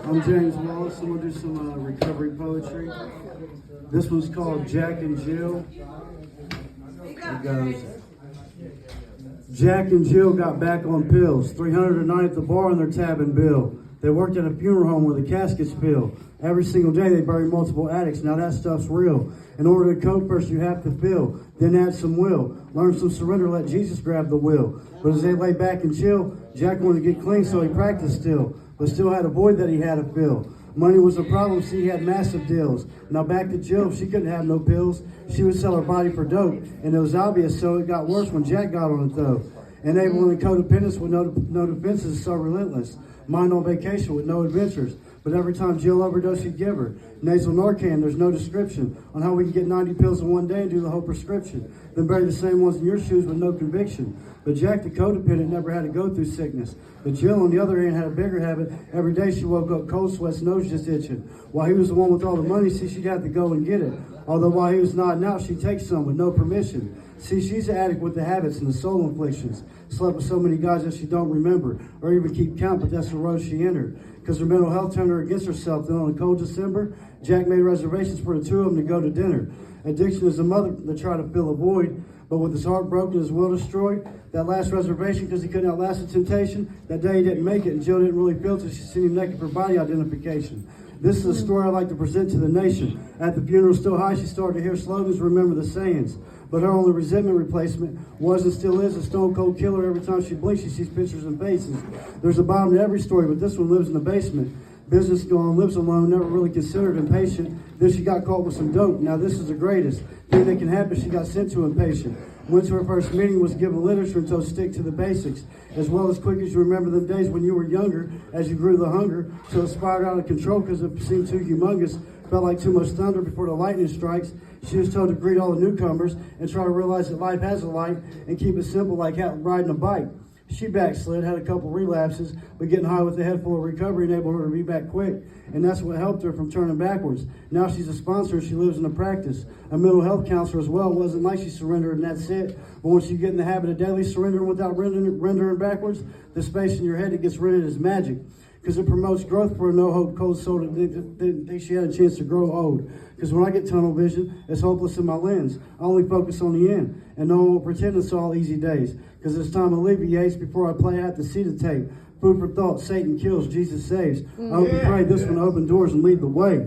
I'm James Wallace. I'm going to do some recovery poetry. This one's called Jack and Jill. It goes, Jack and Jill got back on pills. 300 a night at the bar on their tab and bill. They worked at a funeral home where the caskets fill. Every single day they bury multiple addicts. Now that stuff's real. In order to cope, first you have to feel. Then add some will. Learn some surrender, let Jesus grab the wheel. But as they lay back and chill, Jack wanted to get clean, so he practiced still. But still had a void that he had to fill. Money was a problem, see he had massive deals. Now back to Jill, she couldn't have no pills. She would sell her body for dope. And it was obvious, so it got worse when Jack got on it though. Enabling codependence with no defenses is so relentless. Mind on vacation with no adventures. But every time Jill overdosed, she'd give her nasal Narcan. There's no description on how we can get 90 pills in one day and do the whole prescription. Then bury the same ones in your shoes with no conviction. But Jack, the codependent, never had to go through sickness. But Jill, on the other hand, had a bigger habit. Every day she woke up cold sweats, nose just itching. While he was the one with all the money, see, she'd have to go and get it. Although while he was nodding out, she'd take some with no permission. See, she's an addict with the habits and the soul inflictions. Slept with so many guys that she don't remember or even keep count, but that's the road she entered. Because her mental health turned her against herself. Then on a cold December, Jack made reservations for the two of them to go to dinner. Addiction is a mother that tried to fill a void, but with his heart broken, his will destroyed. That last reservation, because he couldn't outlast the temptation, that day he didn't make it, and Jill didn't really feel till she seen him naked for body identification. This is a story I'd like to present to the nation. At the funeral still high, she started to hear slogans, remember the sayings. But her only resentment replacement was and still is a stone cold killer. Every time she blinks, she sees pictures and faces. There's a bottom to every story, but this one lives in the basement. Business gone, lives alone, never really considered impatient. Then she got caught with some dope. Now this is the greatest thing that can happen. She got sent to impatient. Went to her first meeting, was given literature and told stick to the basics. As well as quick as you remember them days when you were younger, as you grew the hunger. So it spiraled out of control because it seemed too humongous. Felt like too much thunder before the lightning strikes. She was told to greet all the newcomers and try to realize that life has a light and keep it simple like riding a bike. She backslid, had a couple relapses, but getting high with a head full of recovery enabled her to be back quick. And that's what helped her from turning backwards. Now she's a sponsor and she lives in a practice. A mental health counselor as well. It wasn't like she surrendered and that's it. But once you get in the habit of daily surrendering without rendering backwards, the space in your head that gets rented is magic. Because it promotes growth for a no-hope cold soul that didn't think she had a chance to grow old. Because when I get tunnel vision, it's hopeless in my lens. I only focus on the end, and no one will pretend it's all easy days. Because it's time alleviates before I play out to see the tape. Food for thought, Satan kills, Jesus saves. I hope and pray this one open doors and lead the way.